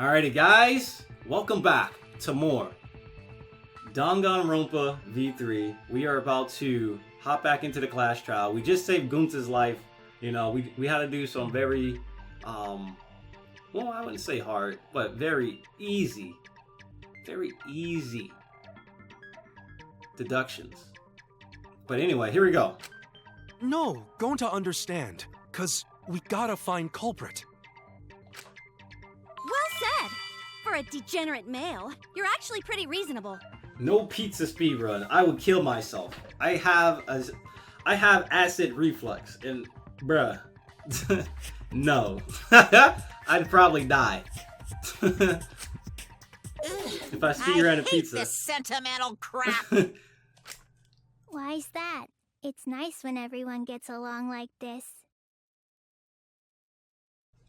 Alrighty guys, welcome back to more Danganronpa V3. We are about to hop back into the class trial. We just saved Gunta's life. You know, we had to do some very, well, I wouldn't say hard, but very easy deductions. But anyway, here we go. No, going to understand, cause we gotta find culprit. Well said! For a degenerate male, you're actually pretty reasonable. No pizza speedrun. I would kill myself. I have acid reflux, and bruh, no, I'd probably die if I speedrun a pizza. I hate this sentimental crap. Why's that? It's nice when everyone gets along like this.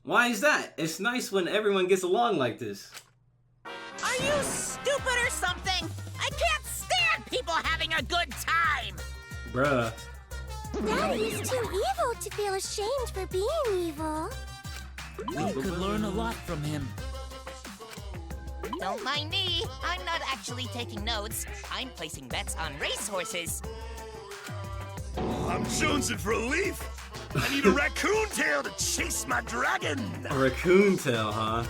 Why is that? It's nice when everyone gets along like this. Are you stupid or something? I can't stand people having a good time. Bruh. Daddy is too evil to feel ashamed for being evil. We could learn a lot from him. Don't mind me. I'm not actually taking notes. I'm placing bets on racehorses. I'm jonesing for a leaf. I need a raccoon tail to chase my dragon. A raccoon tail, huh?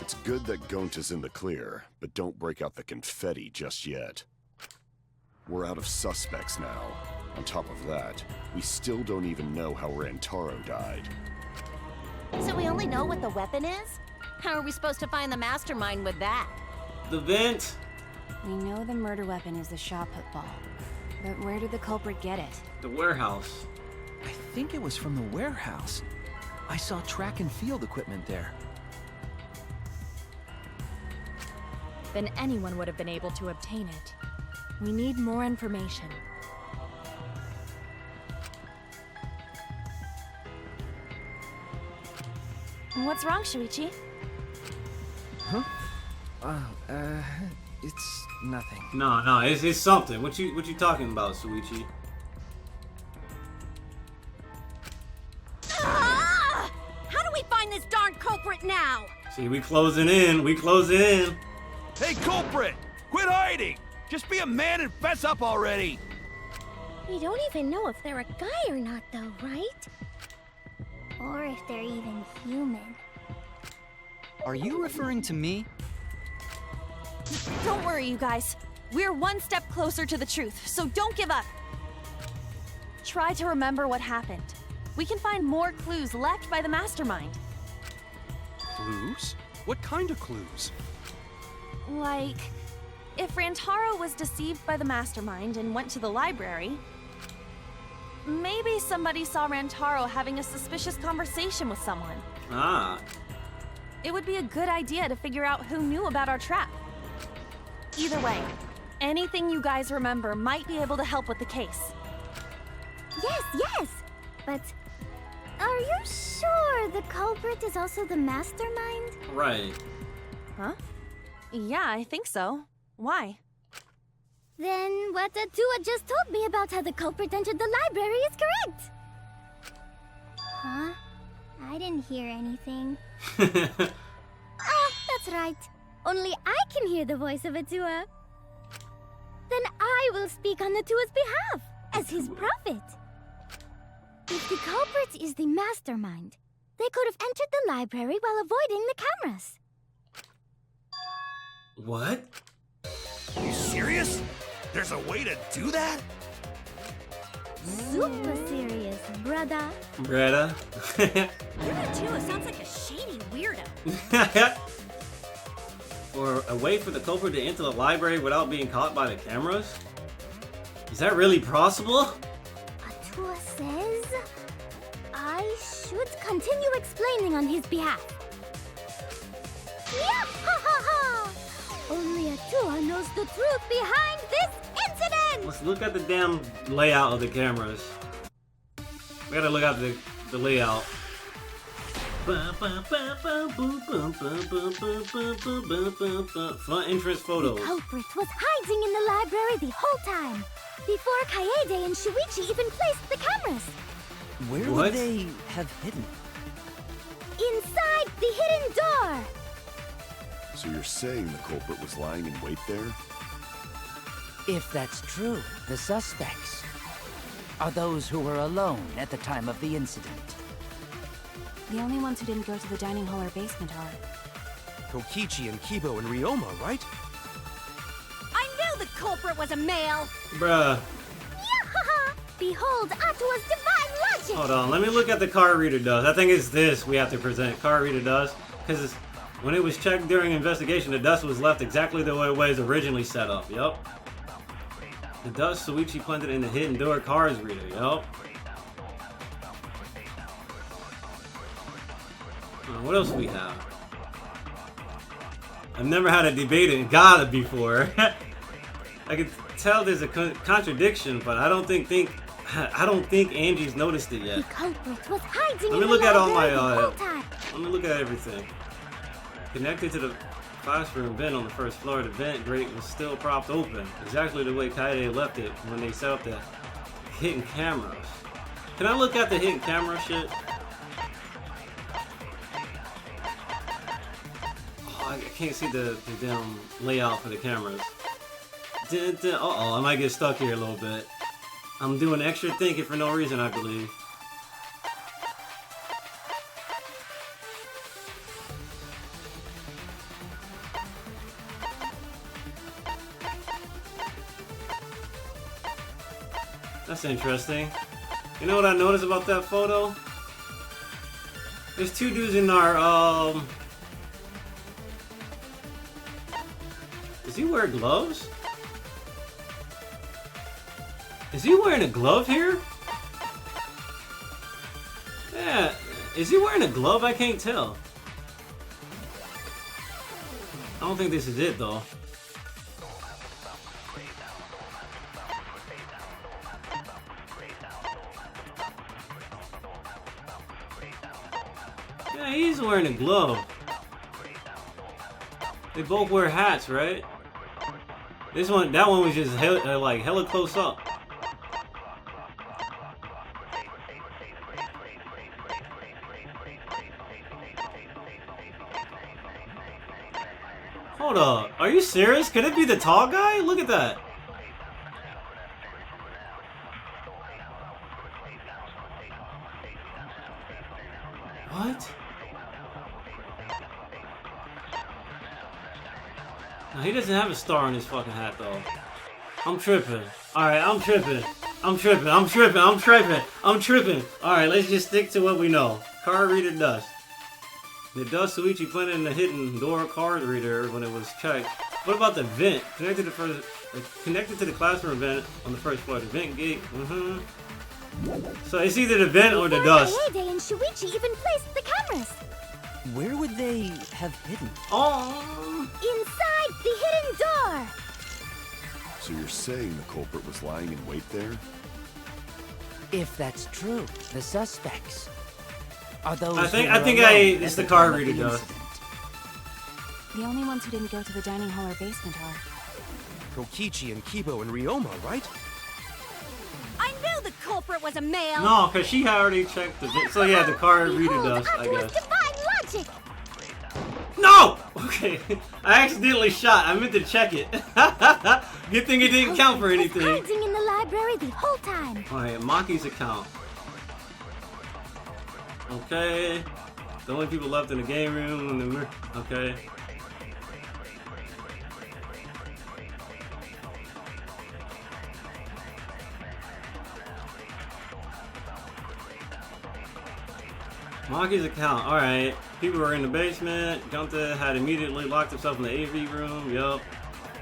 It's good that Gonta's in the clear, but don't break out the confetti just yet. We're out of suspects now. On top of that, we still don't even know how Rantaro died. So we only know what the weapon is? How are we supposed to find the mastermind with that? The vent. We know the murder weapon is the shot put ball. But where did the culprit get it? The warehouse. I think it was from the warehouse. I saw track and field equipment there. Then anyone would have been able to obtain it. We need more information. What's wrong, Shuichi? Huh? It's nothing. No, it's something. What you talking about, Shuichi? Ah! How do we find this darn culprit now? See, we closing in. Hey, culprit! Quit hiding! Just be a man and fess up already! We don't even know if they're a guy or not, though, right? Or if they're even human. Are you referring to me? Don't worry, you guys. We're one step closer to the truth, so don't give up. Try to remember what happened. We can find more clues left by the mastermind. Clues? What kind of clues? Like, if Rantaro was deceived by the mastermind and went to the library, maybe somebody saw Rantaro having a suspicious conversation with someone. Ah. It would be a good idea to figure out who knew about our trap. Either way, anything you guys remember might be able to help with the case. Yes! But are you sure the culprit is also the mastermind? Right. Huh? Yeah, I think so. Why? Then what Atua just told me about how the culprit entered the library is correct. Huh? I didn't hear anything. Oh, that's right. Only I can hear the voice of Atua. Then I will speak on Atua's behalf, as his prophet. If the culprit is the mastermind, they could have entered the library while avoiding the cameras. What? You serious? There's a way to do that? Super serious, brother. Greta. Your Atua sounds like a shady weirdo. Or a way for the culprit to enter the library without being caught by the cameras? Is that really possible? Atua says I should continue explaining on his behalf. Yah-ha-ha-ha! Only Atua knows the truth behind this incident! Let's look at the damn layout of the cameras. We gotta look at the layout. Front entrance photos. The culprit was hiding in the library the whole time, before Kaede and Shuichi even placed the cameras. Where What? would they have hidden? Inside the hidden door! So you're saying the culprit was lying in wait there? If that's true, the suspects are those who were alone at the time of the incident. The only ones who didn't go to the dining hall or basement are... Kokichi and Kibo and Ryoma, right? I knew the culprit was a male! Bruh. Yahaha! Behold Atua's divine logic! Hold on, let me look at the card reader does. I think it's this we have to present. Card reader does. Because when it was checked during investigation, the dust was left exactly the way it was originally set up. Yup. The dust Shuichi planted in the hidden door cards reader. Yup. What else do we have? I've never had a debate in Gata before. I can tell there's a contradiction, but I don't think Angie's noticed it yet. The culprit was hiding Let me in look the at all my library the whole time. let me look at everything. Connected to the classroom vent on the first floor, the vent grate was still propped open, exactly the way Kaede left it when they set up the hidden cameras. Can I look at the hidden camera shit? Oh, I can't see the damn layout for the cameras. Uh-oh, I might get stuck here a little bit. I'm doing extra thinking for no reason, I believe. That's interesting. You know what I noticed about that photo? There's two dudes in our, Does he wear gloves? Is he wearing a glove here? Yeah. Is he wearing a glove? I can't tell. I don't think this is it, though. Yeah, he's wearing a glove. They both wear hats, right? That one was just like hella close up. Hold up, are you serious? Could it be the tall guy? Look at that. What? No, he doesn't have a star on his fucking hat though. I'm tripping. Alright, I'm tripping. Alright, let's just stick to what we know. Card reader dust. The dust Shuichi planted in the hidden door card reader when it was checked. What about the vent? Connected to the classroom vent on the first floor. The vent gate. So it's either the vent or the dust. Kaede and Shuichi even placed the cameras. Where would they have hidden? Oh. Inside the hidden door. So you're saying the culprit was lying in wait there? If that's true, the suspects are those I think who were alone it's at the card time of reader the dust. incident. The only ones who didn't go to the dining hall or basement are... Kokichi and Kibo and Ryoma, right? I knew the culprit was a male. No, because she had already checked the vent. So yeah, the card reader Behold dust, I Atua's guess. divine logic. No! Okay, I accidentally shot. I meant to check it. Good thing it didn't count for anything. Hiding in the library the whole time. Alright, Maki's account. Okay. The only people left in the game room. Okay. Maki's account. Alright. People were in the basement. Gunta had immediately locked himself in the AV room. Yup.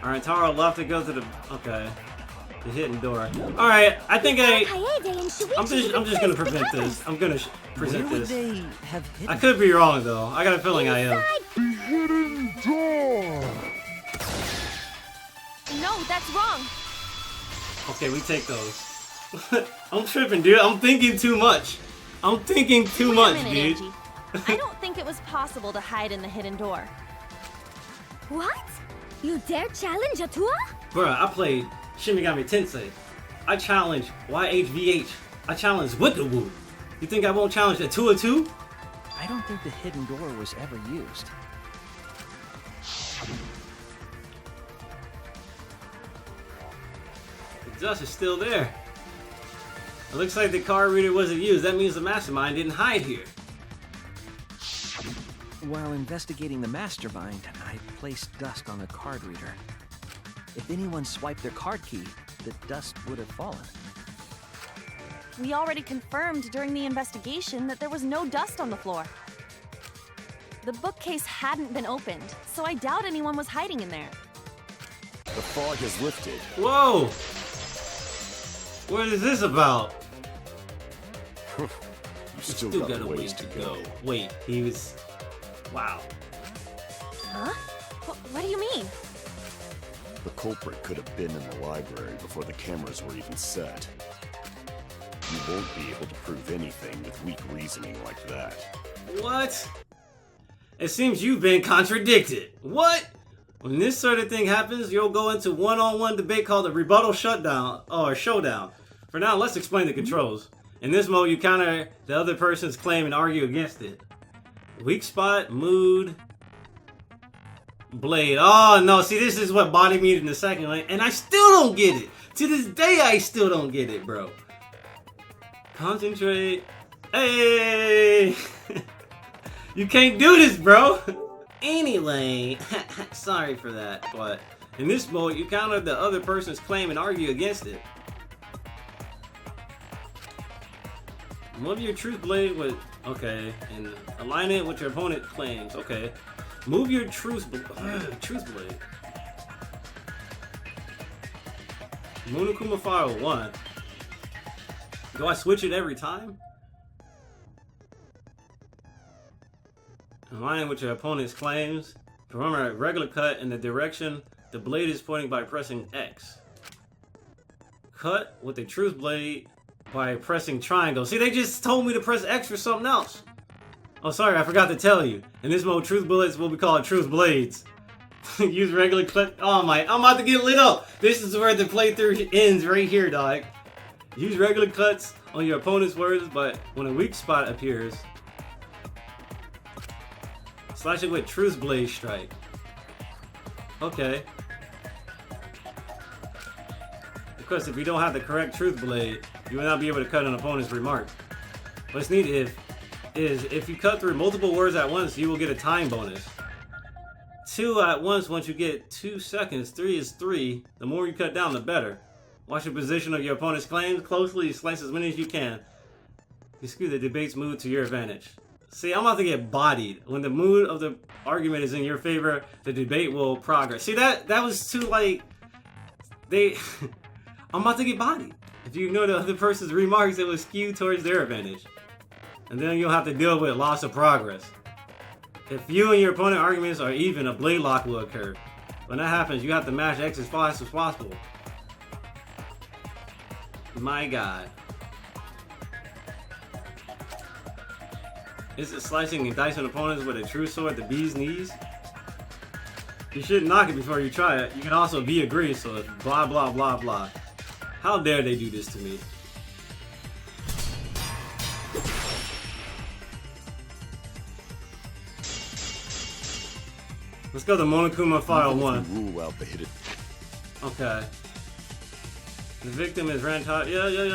Alright, Taro left to go to the... Okay. The hidden door. Alright, I think I'm just gonna prevent this. I'm gonna present Where would this. they have hidden? I could be wrong though. I got a feeling I am. The hidden door. No, that's wrong. Okay, we take those. I'm tripping, dude. I'm thinking too much. I'm thinking too Wait much, a minute, dude. Angie. I don't think it was possible to hide in the hidden door. What? You dare challenge Atua? Bruh, I played Shin Megami Tensei. I challenge YHVH. I challenge Wickedwoo. You think I won't challenge Atua too? I don't think the hidden door was ever used. dust is still there. It looks like the card reader wasn't used. That means the mastermind didn't hide here. While investigating the mastermind, I placed dust on the card reader. If anyone swiped their card key, the dust would have fallen. We already confirmed during the investigation that there was no dust on the floor. The bookcase hadn't been opened, so I doubt anyone was hiding in there. The fog has lifted. Whoa! What is this about? You still got a ways to go. Wait, he was... Wow. Huh? What do you mean? The culprit could have been in the library before the cameras were even set. You won't be able to prove anything with weak reasoning like that. What? It seems you've been contradicted. What? When this sort of thing happens, you'll go into one-on-one debate called a rebuttal shutdown or showdown. For now, let's explain the controls. In this mode, you counter the other person's claim and argue against it. Weak spot, mood, blade. Oh no, see, this is what body meat in the second one, and I still don't get it. To this day, I still don't get it, bro. Concentrate. Hey! You can't do this, bro! Anyway, sorry for that, but in this mode, you counter the other person's claim and argue against it. Move your truth blade with... Okay, and align it with your opponent's claims. Okay. Move your truth blade. Monokuma File 1. Do I switch it every time? Align with your opponent's claims. Perform a regular cut in the direction the blade is pointing by pressing X. Cut with the truth blade by pressing triangle. See, they just told me to press X for something else. Oh, sorry, I forgot to tell you. In this mode, truth bullets will be called truth blades. Use regular cut. Oh my, I'm about to get lit up. This is where the playthrough ends right here, dog. Use regular cuts on your opponent's words, but when a weak spot appears, slash it with truth blade strike. Okay. Because if you don't have the correct truth blade, you will not be able to cut an opponent's remark. What's neat is if you cut through multiple words at once, you will get a time bonus. 2 at once you get 2 seconds. 3 is 3. The more you cut down, the better. Watch the position of your opponent's claims closely. Slice as many as you can. You skew the debate's mood to your advantage. See, I'm about to get bodied. When the mood of the argument is in your favor, the debate will progress. See, that was too, like... I'm about to get bodied. If you ignore the other person's remarks, it will skew towards their advantage. And then you'll have to deal with loss of progress. If you and your opponent arguments are even, a blade lock will occur. When that happens, you have to mash X as fast as possible. My god. Is it slicing and dicing opponents with a true sword, the bee's knees? You shouldn't knock it before you try it. You can also be agree, so it's blah blah blah blah. How dare they do this to me? Let's go to Monokuma File 1. Rule out the hidden. Okay. The victim is Rantai.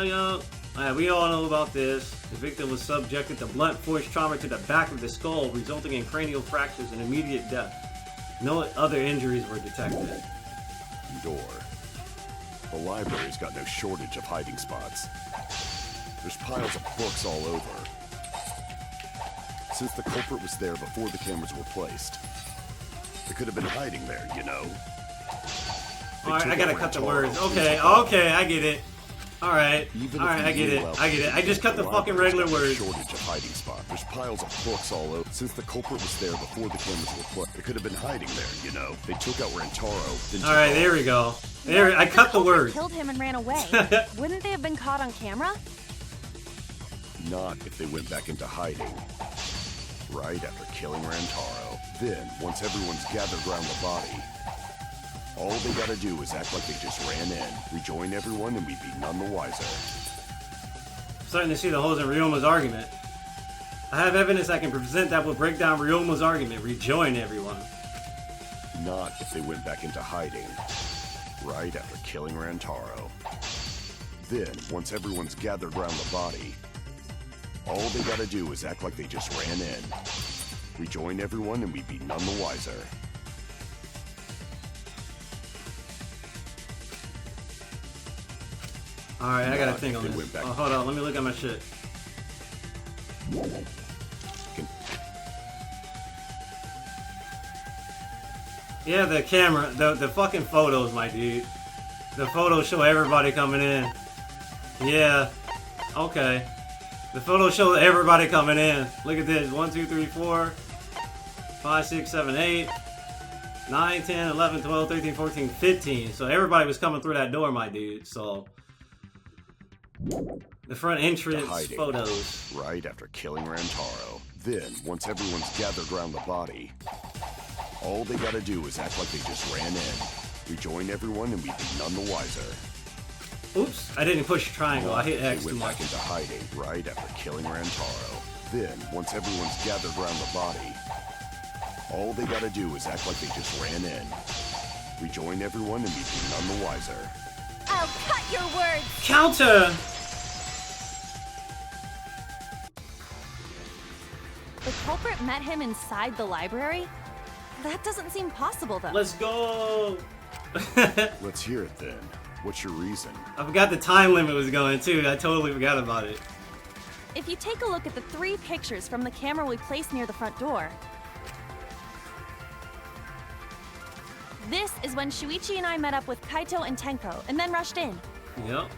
Yeah. Alright, we all know about this. The victim was subjected to blunt force trauma to the back of the skull, resulting in cranial fractures and immediate death. No other injuries were detected. Door. The library's got no shortage of hiding spots. There's piles of books all over. Since the culprit was there before the cameras were placed, they could have been hiding there, you know? Alright, I gotta cut the words. Okay, I get it. Alright, I get it. I just cut the fucking regular words. Shortage of hiding spot. There's piles of books all over. Since the culprit was there before the cameras were put, they could have been hiding there, you know? They took out Rantaro, then Alright, there we go. There, I cut the words. Killed him and ran away. Wouldn't they have been caught on camera? Not if they went back into hiding. Right after killing Rantaro. Then, once everyone's gathered around the body, all they gotta do is act like they just ran in, rejoin everyone, and we'd be none the wiser. I'm starting to see the holes in Ryoma's argument. I have evidence I can present that will break down Ryoma's argument. Rejoin everyone. Not if they went back into hiding. Right after killing Rantaro. Then, once everyone's gathered around the body, all they gotta do is act like they just ran in. Rejoin everyone and we'd be none the wiser. Alright, I gotta think on They this. went back. Oh, hold on, let me look at my shit. Yeah, the camera, the fucking photos, my dude. The photos show everybody coming in. Yeah. Okay. The photos show everybody coming in. Look at this. 1, 2, 3, 4, 5, 6, 7, 8, 9, 10, 11, 12, 13, 14, 15. So everybody was coming through that door, my dude. So the front entrance Hiding photos. right after killing Rantaro. Then, once everyone's gathered around the body, all they gotta do is act like they just ran in. Rejoin everyone and we'd be none the wiser. Oops, I didn't push triangle. I hit X They too went back much. into hiding right after killing Rantaro. Then, once everyone's gathered around the body, all they gotta do is act like they just ran in. Rejoin everyone and we'd be none the wiser. I'll cut your words! Counter! The culprit met him inside the library? That doesn't seem possible, though. Let's go! Let's hear it then. What's your reason? I forgot the time limit was going too. I totally forgot about it. If you take a look at the 3 pictures from the camera we placed near the front door, this is when Shuichi and I met up with Kaito and Tenko, and then rushed in. Yep.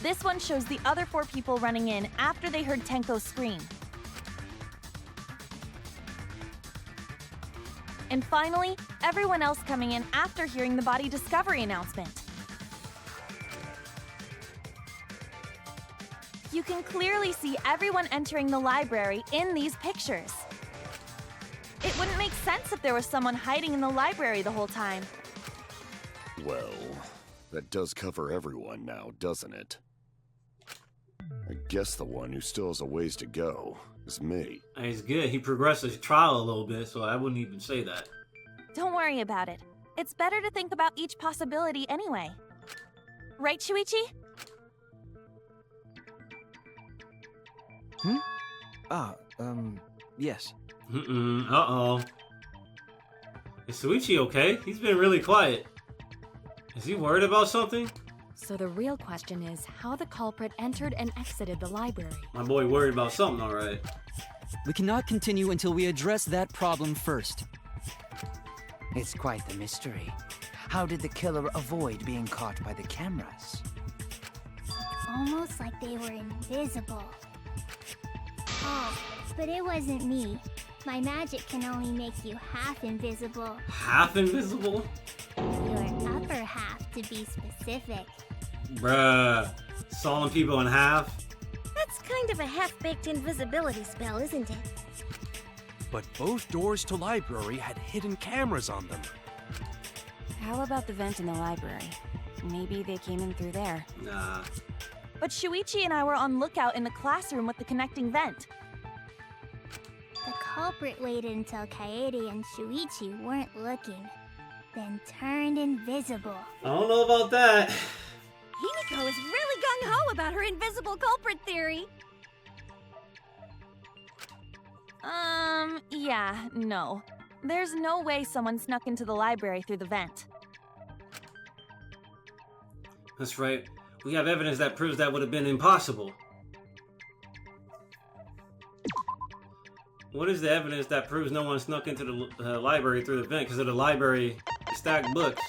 This one shows the other 4 people running in after they heard Tenko scream. And finally, everyone else coming in after hearing the body discovery announcement. You can clearly see everyone entering the library in these pictures. It wouldn't make sense if there was someone hiding in the library the whole time. Well, that does cover everyone now, doesn't it? I guess the one who still has a ways to go is me. And he's good. He progressed his trial a little bit, so I wouldn't even say that. Don't worry about it. It's better to think about each possibility anyway. Right, Shuichi? Yes. Uh-oh. Is Shuichi okay? He's been really quiet. Is he worried about something? So the real question is how the culprit entered and exited the library. My boy worried about something, alright. We cannot continue until we address that problem first. It's quite the mystery. How did the killer avoid being caught by the cameras? Almost like they were invisible. Oh, but it wasn't me. My magic can only make you half invisible. Half invisible? Your upper half, to be specific. Bruh. Sawing people in half? That's kind of a half-baked invisibility spell, isn't it? But both doors to library had hidden cameras on them. How about the vent in the library? Maybe they came in through there. Nah. But Shuichi and I were on lookout in the classroom with the connecting vent. The culprit waited until Kaede and Shuichi weren't looking, then turned invisible. I don't know about that. Himiko is really gung-ho about her invisible culprit theory. Yeah, no. There's no way someone snuck into the library through the vent. That's right. We have evidence that proves that would have been impossible. What is the evidence that proves no one snuck into the library through the vent? Because of the library stacked books.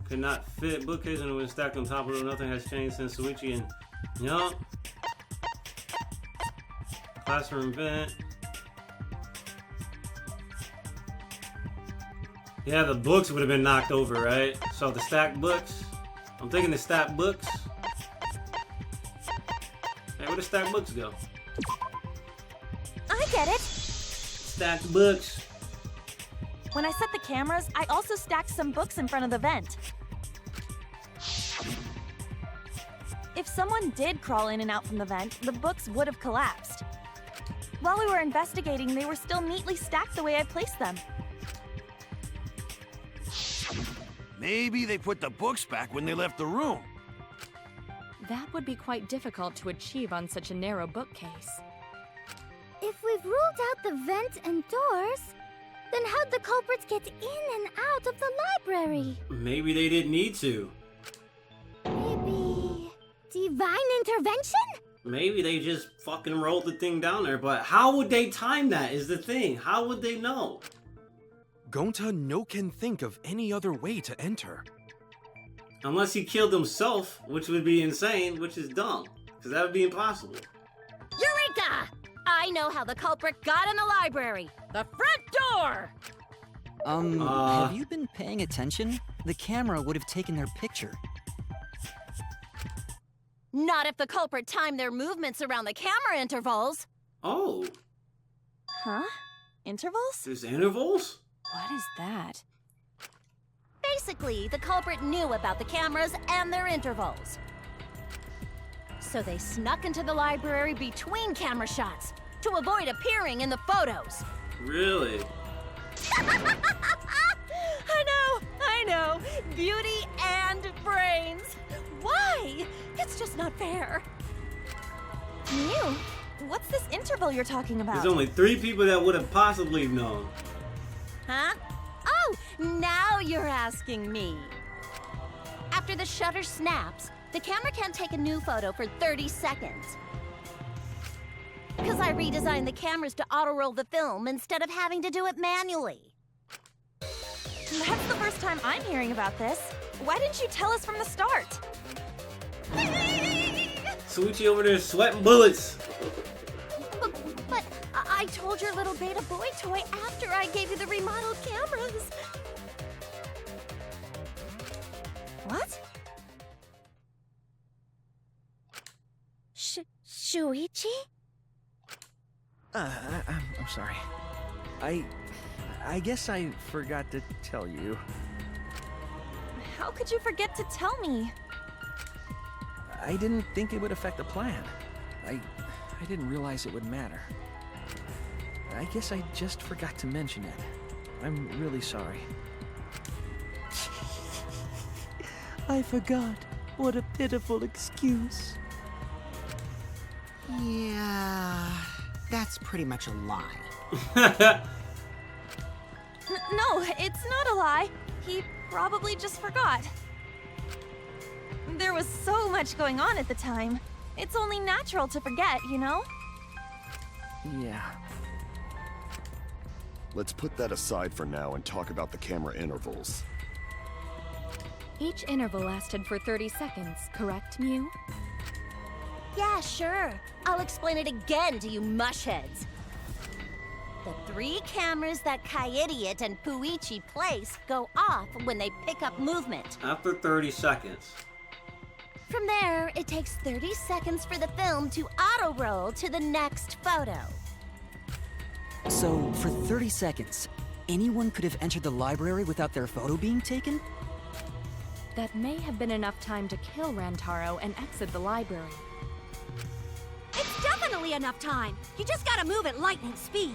Could not fit bookcase and it was stacked on top of it. Nothing has changed since Shuichi and... Yup. Classroom vent. Yeah, the books would have been knocked over, right? So the stacked books. I'm thinking the stacked books. Hey, where the stacked books go? I get it! Stacked books. When I set the cameras, I also stacked some books in front of the vent. If someone did crawl in and out from the vent, the books would have collapsed. While we were investigating, they were still neatly stacked the way I placed them. Maybe they put the books back when they left the room. That would be quite difficult to achieve on such a narrow bookcase. If we've ruled out the vent and doors, then how'd the culprits get in and out of the library? Maybe they didn't need to. Maybe divine intervention? Maybe they just fucking rolled the thing down there, but how would they time that is the thing. How would they know? Gonta no can think of any other way to enter. Unless he killed himself, which would be insane, which is dumb. Because that would be impossible. Eureka! I know how the culprit got in the library. The front door! Have you been paying attention? The camera would have taken their picture. Not if the culprit timed their movements around the camera intervals. Oh. Huh? Intervals? There's intervals? What is that? Basically, the culprit knew about the cameras and their intervals. So they snuck into the library between camera shots to avoid appearing in the photos. Really? I know. Beauty and brains. Why? It's just not fair. Mew, what's this interval you're talking about? There's only 3 people that would have possibly known. Huh? Oh, now you're asking me. After the shutter snaps, the camera can't take a new photo for 30 seconds. Because I redesigned the cameras to auto-roll the film instead of having to do it manually. That's the first time I'm hearing about this. Why didn't you tell us from the start? Shuichi over there sweating bullets. But I told your little beta boy toy after I gave you the remodeled cameras. What? Shuichi? I'm sorry. I guess I forgot to tell you. How could you forget to tell me? I didn't think it would affect the plan. I didn't realize it would matter. I guess I just forgot to mention it. I'm really sorry. I forgot. What a pitiful excuse. Yeah, that's pretty much a lie. No, it's not a lie. He probably just forgot. There was so much going on at the time. It's only natural to forget, you know? Yeah. Let's put that aside for now and talk about the camera intervals. Each interval lasted for 30 seconds, correct, Mew? Yeah, sure. I'll explain it again to you mushheads. The 3 cameras that Kaidiot and Shuichi place go off when they pick up movement. After 30 seconds. From there, it takes 30 seconds for the film to auto-roll to the next photo. So, for 30 seconds, anyone could have entered the library without their photo being taken? That may have been enough time to kill Rantaro and exit the library. It's definitely enough time. You just gotta move at lightning speed.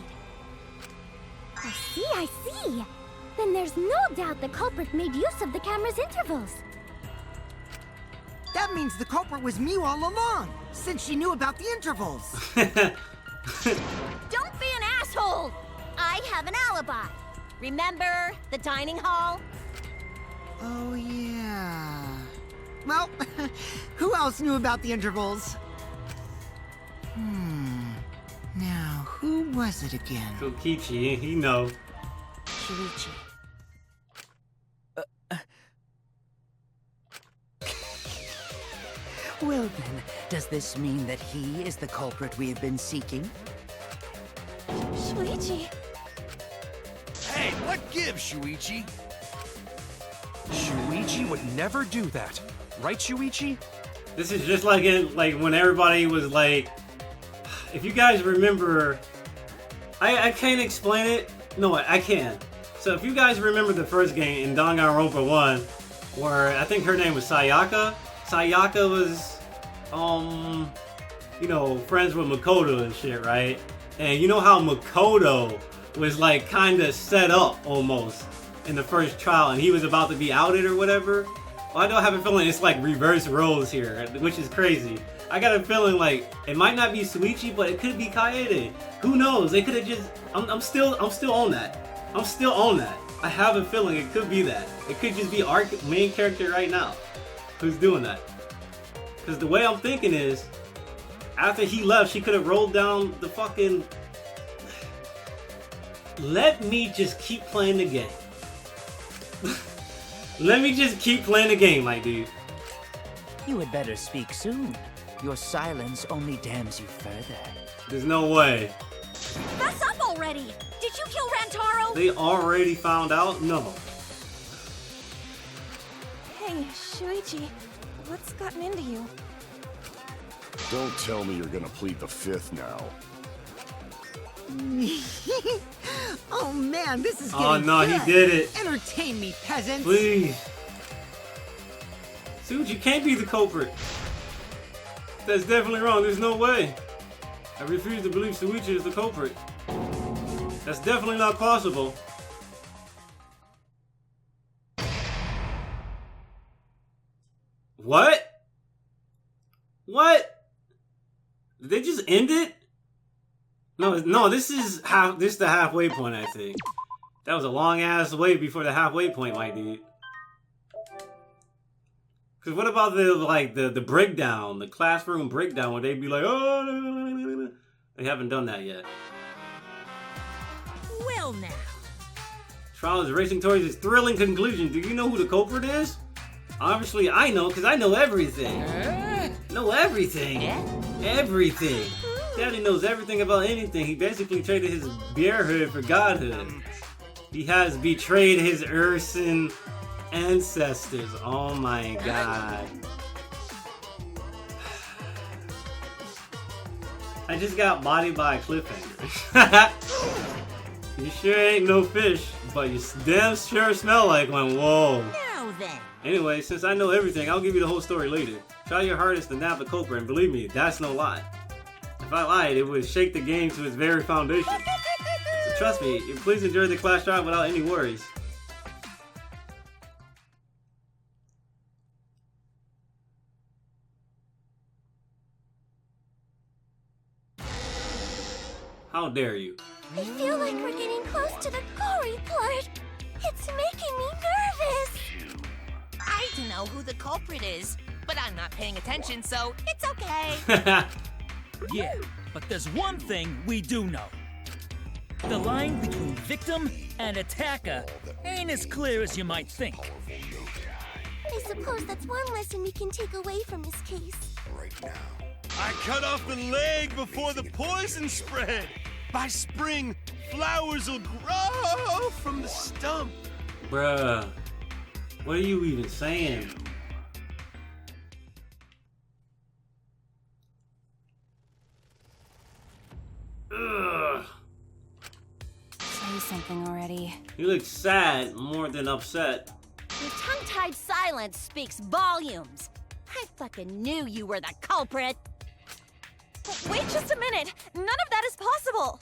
I see. Then there's no doubt the culprit made use of the camera's intervals. That means the culprit was Mew all along, since she knew about the intervals. Don't be an asshole! I have an alibi. Remember the dining hall? Oh, yeah. Well, who else knew about the intervals? Now, who was it again? Kokichi, he knows. Shuichi. Well then, does this mean that he is the culprit we have been seeking? Shuichi! Hey, what gives, Shuichi? Shuichi would never do that. Right, Shuichi? This is just like when everybody was like, if you guys remember, I can't explain it. No, I can. So if you guys remember the first game in Danganronpa 1, where I think her name was Sayaka. Sayaka was, you know, friends with Makoto and shit, right? And you know how Makoto was like kind of set up almost in the first trial and he was about to be outed or whatever. Well, I don't have a feeling it's like reverse roles here, which is crazy. I got a feeling like it might not be Shuichi, but it could be Kaede. Who knows? They could have just. I'm still on that. I'm still on that. I have a feeling it could be that. It could just be our main character right now who's doing that. Because the way I'm thinking is, after he left, she could have rolled down the fucking. Let me just keep playing the game. Let me just keep playing the game, my dude. You had better speak soon. Your silence only damns you further. There's no way. Fess up already! Did you kill Rantaro? They already found out? No. Hey, Shuichi, what's gotten into you? Don't tell me you're gonna plead the fifth now. Oh man, this is getting Oh no, good. he did it. Entertain me, peasants. Please. Shuichi can't be the culprit. That's definitely wrong. There's no way. I refuse to believe Shuichi is the culprit. That's definitely not possible. What? What? Did they just end it? No, this is the halfway point, I think. That was a long ass wait before the halfway point, my dude. Cause what about the breakdown, the classroom breakdown, where they'd be like, oh, they haven't done that yet. Well now. Trial is racing towards its thrilling conclusion. Do you know who the culprit is? Obviously, I know, because I know everything. Know everything. Everything. Daddy knows everything about anything. He basically traded his bearhood for godhood. He has betrayed his Urson ancestors. Oh my god. I just got bodied by a cliffhanger. You sure ain't no fish, but you damn sure smell like one. Whoa. Now then. Anyway, since I know everything, I'll give you the whole story later. Try your hardest to nab the culprit, and believe me, that's no lie. If I lied, it would shake the game to its very foundation. So trust me, please enjoy the class drive without any worries. How dare you? I feel like we're getting close to the gory part. It's making me nervous. I don't know who the culprit is, but I'm not paying attention, so it's okay. Yeah, but there's one thing we do know. The line between victim and attacker ain't as clear as you might think. I suppose that's one lesson we can take away from this case. I cut off the leg before the poison spread. By spring, flowers will grow from the stump. Bruh, what are you even saying? Ugh. Say something already. You look sad more than upset. Your tongue-tied silence speaks volumes. I fucking knew you were the culprit. Wait just a minute! None of that is possible!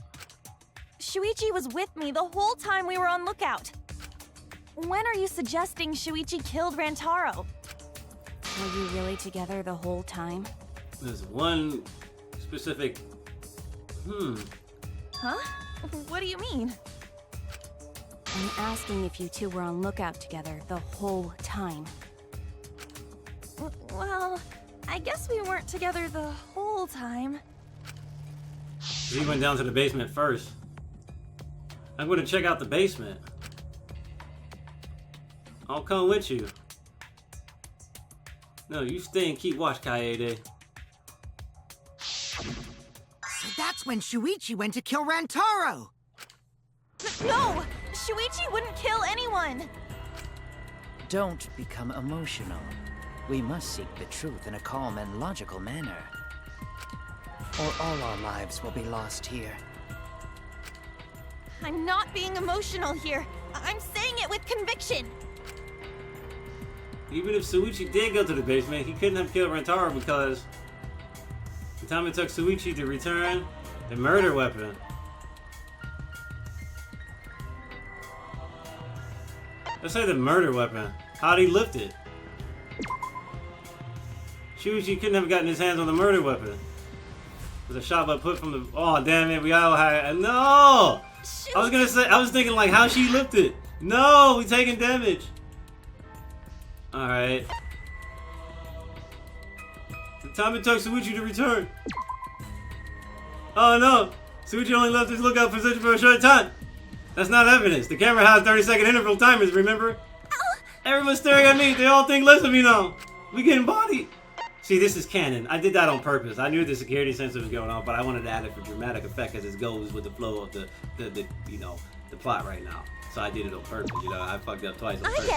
Shuichi was with me the whole time we were on lookout. When are you suggesting Shuichi killed Rantaro? Were you really together the whole time? There's one specific... Huh? What do you mean? I'm asking if you two were on lookout together the whole time. Well, I guess we weren't together the whole time. He went down to the basement first. I'm going to check out the basement. I'll come with you. No, you stay and keep watch, Kaede. So that's when Shuichi went to kill Rantaro. No! Shuichi wouldn't kill anyone! Don't become emotional. We must seek the truth in a calm and logical manner. Or all our lives will be lost here. I'm not being emotional here. I'm saying it with conviction. Even if Shuichi did go to the basement, he couldn't have killed Rantaro because the time it took Shuichi to return the murder weapon. Let's say the murder weapon. How'd he lift it? Shuichi couldn't have gotten his hands on the murder weapon. It was a shot but put from the. Oh damn it! We all had. No! I was gonna say. I was thinking like how she lifted. No, we taking damage. All right. The time it took Shuichi to return. Oh no! Shuichi only left his lookout position for a short time. That's not evidence. The camera has 30-second interval timers. Remember? Everyone's staring at me. They all think less of me now. We getting bodied. See, this is canon. I did that on purpose. I knew the security sensor was going on, but I wanted to add it for dramatic effect as it goes with the flow of the you know, the plot right now. So I did it on purpose. You know, I fucked up twice on purpose.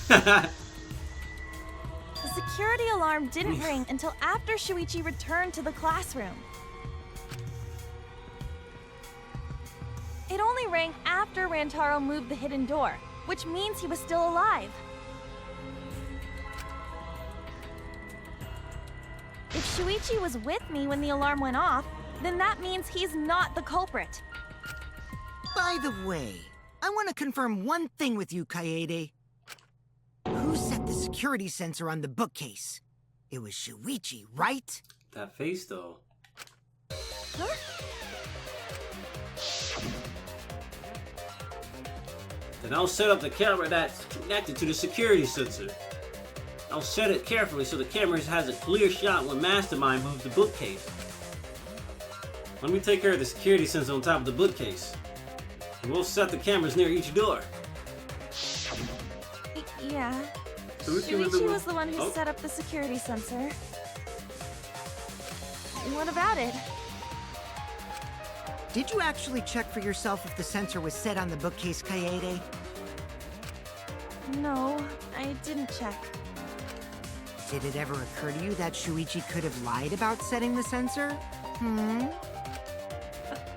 I get it. The security alarm didn't ring until after Shuichi returned to the classroom. It only rang after Rantaro moved the hidden door, which means he was still alive. If Shuichi was with me when the alarm went off, then that means he's not the culprit. By the way, I want to confirm one thing with you, Kaede. Who set the security sensor on the bookcase? It was Shuichi, right? That face, though. Huh? Then I'll set up the camera that's connected to the security sensor. I'll set it carefully so the camera has a clear shot when Mastermind moves the bookcase. Let me take care of the security sensor on top of the bookcase. And we'll set the cameras near each door. Yeah. Shuichi was the one who set up the security sensor. What about it? Did you actually check for yourself if the sensor was set on the bookcase, Kaede? No, I didn't check. Did it ever occur to you that Shuichi could have lied about setting the sensor?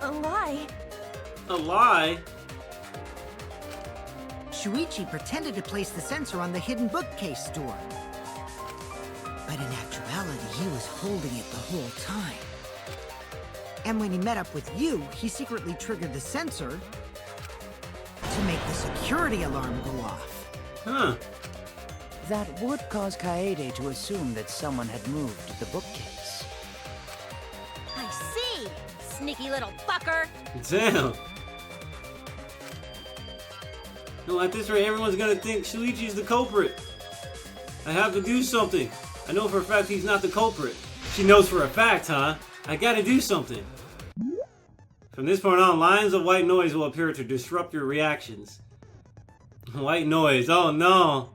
A lie? A lie? Shuichi pretended to place the sensor on the hidden bookcase door. But in actuality, he was holding it the whole time. And when he met up with you, he secretly triggered the sensor to make the security alarm go off. Huh. That would cause Kaede to assume that someone had moved the bookcase. I see! Sneaky little fucker! Damn. No, at this rate, everyone's gonna think Shuichi's the culprit. I have to do something. I know for a fact he's not the culprit. She knows for a fact, huh? I gotta do something. From this point on, lines of white noise will appear to disrupt your reactions. White noise, oh no.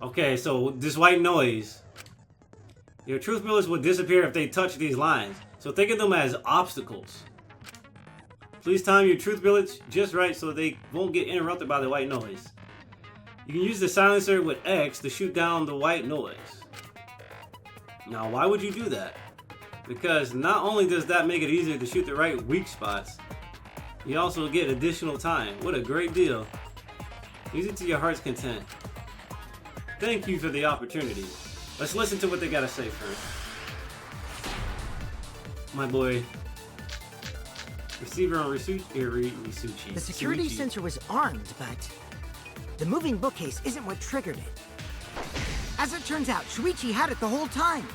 Okay, so this white noise. Your truth bullets will disappear if they touch these lines. So think of them as obstacles. Please time your truth bullets just right so they won't get interrupted by the white noise. You can use the silencer with X to shoot down the white noise. Now, why would you do that? Because not only does that make it easier to shoot the right weak spots, you also get additional time. What a great deal. Use it to your heart's content. Thank you for the opportunity. Let's listen to what they gotta say first. My boy. Receiver on Risuchi. The security Shuichi. sensor was armed, but the moving bookcase isn't what triggered it. As it turns out, Shuichi had it the whole time.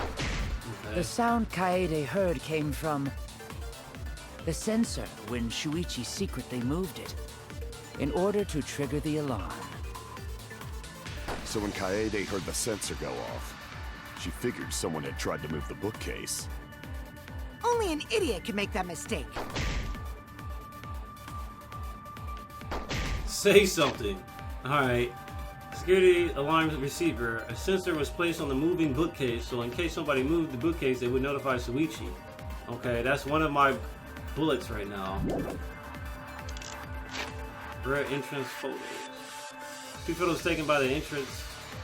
The sound Kaede heard came from the sensor when Shuichi secretly moved it in order to trigger the alarm. So when Kaede heard the sensor go off, she figured someone had tried to move the bookcase. Only an idiot can make that mistake. Say something. Alright. Security alarm receiver. A sensor was placed on the moving bookcase, so in case somebody moved the bookcase, it would notify Shuichi. Okay, that's one of my bullets right now. Rare entrance photos. 2 photos taken by the entrance.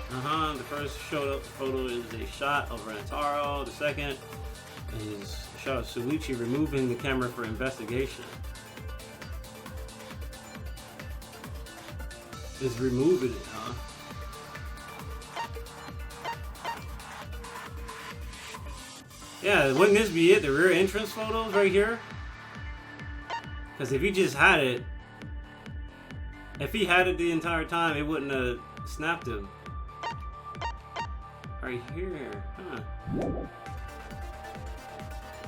The first photo is a shot of Rantaro. The second is a shot of Shuichi removing the camera for investigation. Is removing it, huh? Yeah, wouldn't this be it? The rear entrance photos right here? Because if you just had it If he had it the entire time, it wouldn't have snapped him. Right here, huh?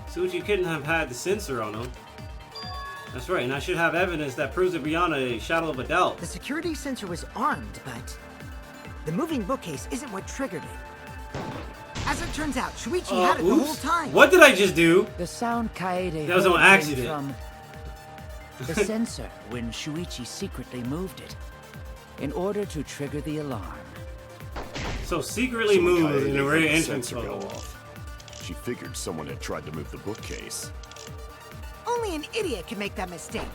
Shuichi couldn't have had the sensor on him. That's right, and I should have evidence that proves it beyond a shadow of a doubt. The security sensor was armed, but the moving bookcase isn't what triggered it. As it turns out, Shuichi had it the whole time. What did I just do? The sound Kaede That was on heard accident. came from the sensor when Shuichi secretly moved it in order to trigger the alarm. So secretly when moved Kaede in the heard very the entrance sensor go photo. off, she figured someone had tried to move the bookcase. Only an idiot can make that mistake.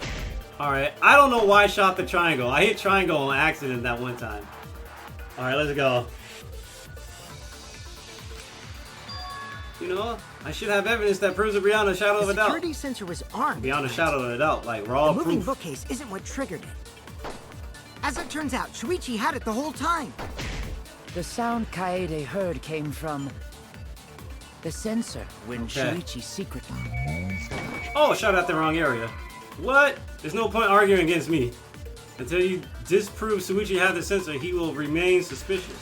Alright, I don't know why I shot the triangle. I hit triangle on accident that one time. Alright, let's go. You know, I should have evidence that proves it beyond a shadow of a The doubt. security sensor was armed. Beyond a shadow of a doubt, like raw The moving proof. bookcase isn't what triggered it. As it turns out, Shuichi had it the whole time. The sound Kaede heard came from the sensor when Shuichi secretly... Oh, shot at the wrong area. What? There's no point arguing against me. Until you disprove Shuichi had the sensor, he will remain suspicious.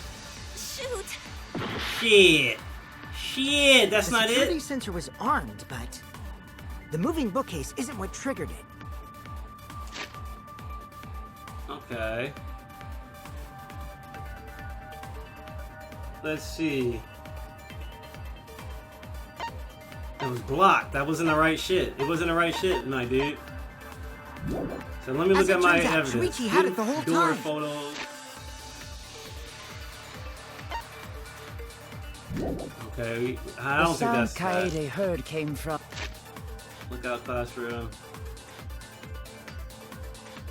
Shoot! Shit. Shit, that's not The security it? sensor was armed, but the moving bookcase isn't what triggered it. Okay. Let's see. It was blocked. That wasn't the right shit. It wasn't the right shit, my dude. So let me look at my evidence. Shuichi had it the whole Door time. photos. Okay, I don't think that's The sound that. Kaede heard came from... Look out, classroom.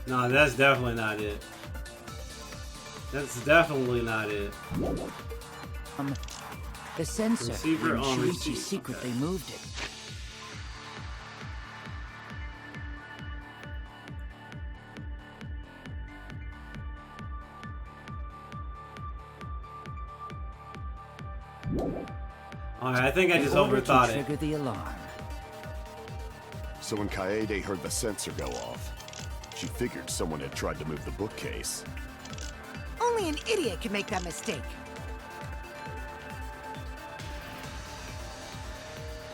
No, that's definitely not it. That's definitely not it. The sensor Receiver when on Shuichi receipt, secretly okay. moved it. Alright, I think I just In order to overthought it. trigger the alarm. So when Kaede heard the sensor go off, she figured someone had tried to move the bookcase. Only an idiot can make that mistake.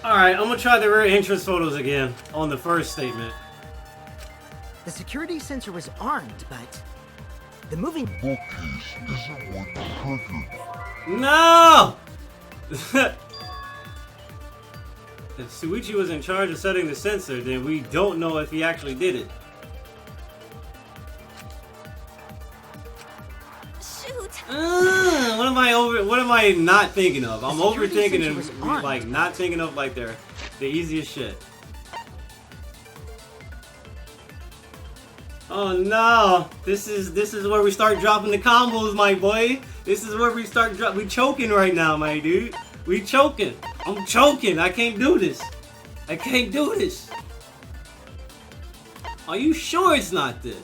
Alright, I'm gonna try the rear entrance photos again on the first statement. The security sensor was armed, but the moving bookcase isn't what triggered it. No! If Shuichi was in charge of setting the sensor, then we don't know if he actually did it. Shoot! What am I not thinking of? I'm The security overthinking sensor and was armed. like not thinking of like the easiest shit. Oh no! This is where we start dropping the combos, my boy. This is where we start we choking right now, my dude. We choking. I'm choking. I can't do this. I can't do this. Are you sure it's not this?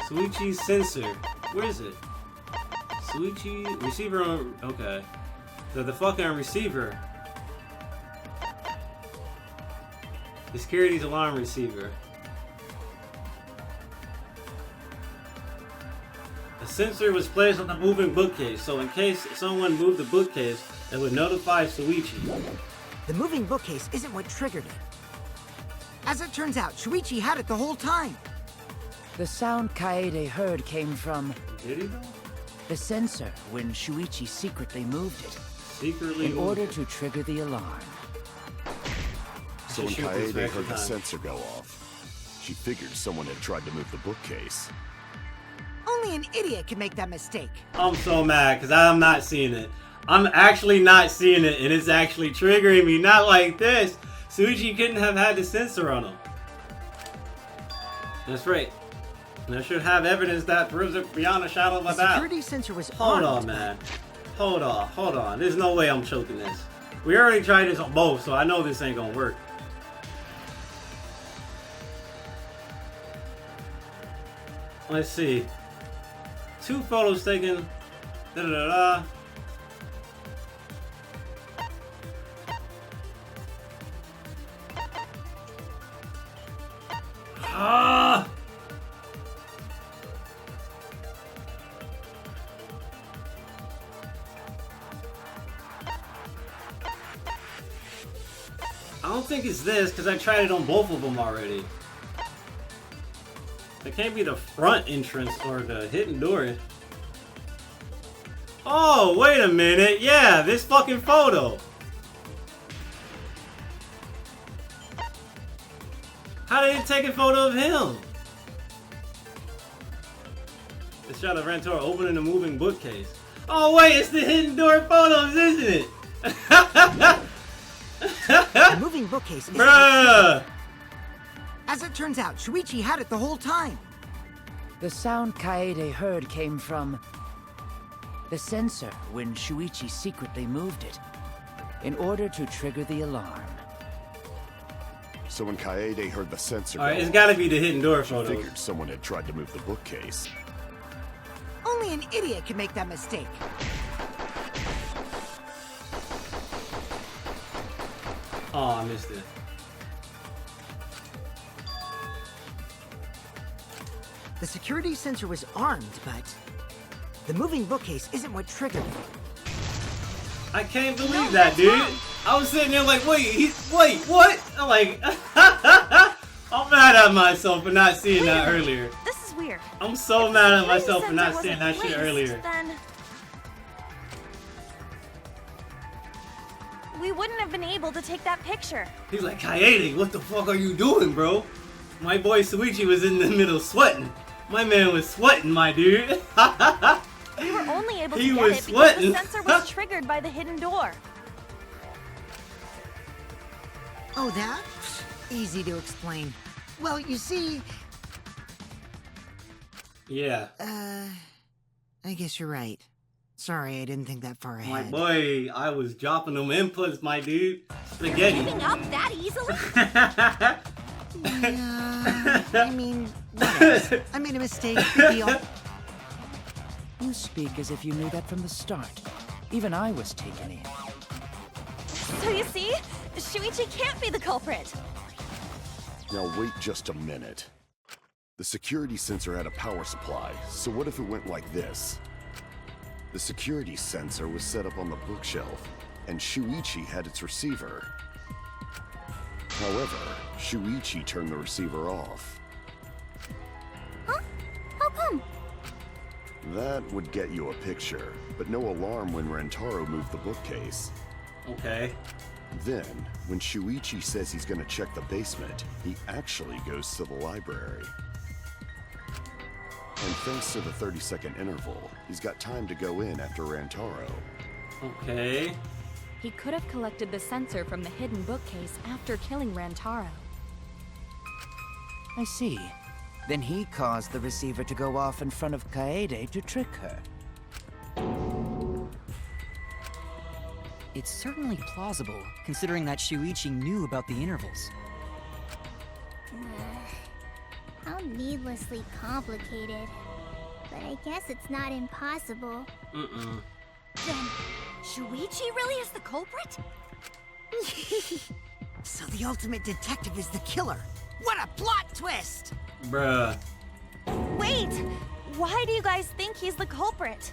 Shuichi's sensor. Where is it? Shuichi receiver on. Okay. The fucking receiver. The security's alarm receiver. A sensor was placed on the moving bookcase, so in case someone moved the bookcase, it would notify Shuichi. The moving bookcase isn't what triggered it. As it turns out, Shuichi had it the whole time. The sound Kaede heard came from Did he though? the sensor when Shuichi secretly moved it Secretly in moved order it. to trigger the alarm. So when Shoot this Kaede back heard in the time. sensor go off, she figured someone had tried to move the bookcase. Only an idiot can make that mistake. I'm so mad because I'm not seeing it. I'm actually not seeing it, and it's actually triggering me. Not like this. Shuichi couldn't have had the sensor on him. That's right. And I should have evidence that proves it beyond a shadow of The a doubt. security sensor was Hold armed. on, man. Hold on. There's no way I'm choking this. We already tried this on both, so I know this ain't gonna work. Let's see. 2 photos taken. Da da da da. Ah! I don't think it's this because I tried it on both of them already. It can't be the front entrance or the hidden door. Oh, wait a minute. Yeah, this fucking photo. How did it take a photo of him? It's shot of Rantor opening a moving bookcase. Oh wait, it's the hidden door photos, isn't it? The moving bookcase is... Bruh! As it turns out, Shuichi had it the whole time. The sound Kaede heard came from the sensor when Shuichi secretly moved it in order to trigger the alarm. So when Kaede heard the sensor, Alright, it's gotta be the hidden door she photo. figured someone had tried to move the bookcase. Only an idiot can make that mistake. Oh, I missed it. The security sensor was armed, but the moving bookcase isn't what triggered it. I can't believe that, dude. I was sitting there like, wait, what? I'm like, I'm mad at myself for not seeing that earlier. This is weird. I'm so mad at myself for not seeing that shit earlier. Then we wouldn't have been able to take that picture. He's like, Kaede, what the fuck are you doing, bro? My boy Shuichi was in the middle sweating. My man was sweating, my dude. We were only able to He get was it because sweating. the sensor was triggered by the hidden door. Oh, that? Easy to explain. Well, you see... Yeah. I guess you're right. Sorry, I didn't think that far My ahead. boy, I was dropping them inputs, my dude. Spaghetti. Giving up that easily? Yeah, I mean, whatever. I made a mistake. Big deal. You speak as if you knew that from the start. Even I was taken in. So you see, Shuichi can't be the culprit. Now wait just a minute. The security sensor had a power supply, so what if it went like this? The security sensor was set up on the bookshelf, and Shuichi had its receiver. However, Shuichi turned the receiver off. Huh? How come? That would get you a picture, but no alarm when Rantaro moved the bookcase. Okay. Then, when Shuichi says he's gonna check the basement, he actually goes to the library. And thanks to the 30-second interval, he's got time to go in after Rantaro. Okay. He could have collected the sensor from the hidden bookcase after killing Rantaro. I see. Then he caused the receiver to go off in front of Kaede to trick her. It's certainly plausible, considering that Shuichi knew about the intervals. How needlessly complicated. But I guess it's not impossible. Then, Shuichi really is the culprit? So the ultimate detective is the killer. What a plot twist! Bruh. Wait! Why do you guys think he's the culprit?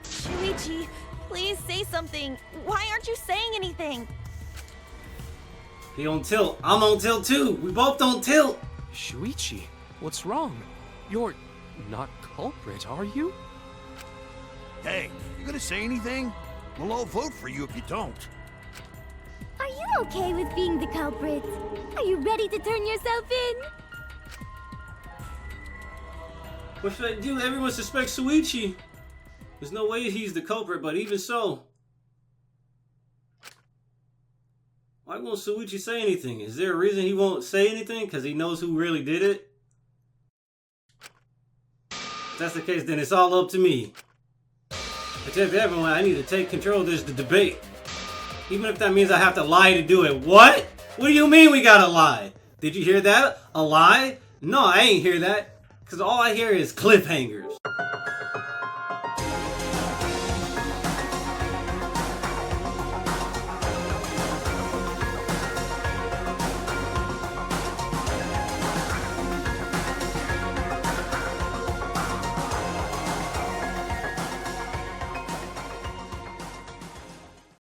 Shuichi, please say something. Why aren't you saying anything? He on tilt. I'm on tilt too. We both on tilt. Shuichi, what's wrong? You're not culprit, are you? Hey, you gonna say anything? We'll all vote for you if you don't. Are you okay with being the culprit? Are you ready to turn yourself in? What should I do? Everyone suspects Shuichi. There's no way he's the culprit, but even so. Why won't Shuichi say anything? Is there a reason he won't say anything? Because he knows who really did it? If that's the case, then it's all up to me. I tell everyone I need to take control of this debate. Even if that means I have to lie to do it. What? What do you mean we gotta lie? Did you hear that? A lie? No, I ain't hear that. Because all I hear is cliffhangers.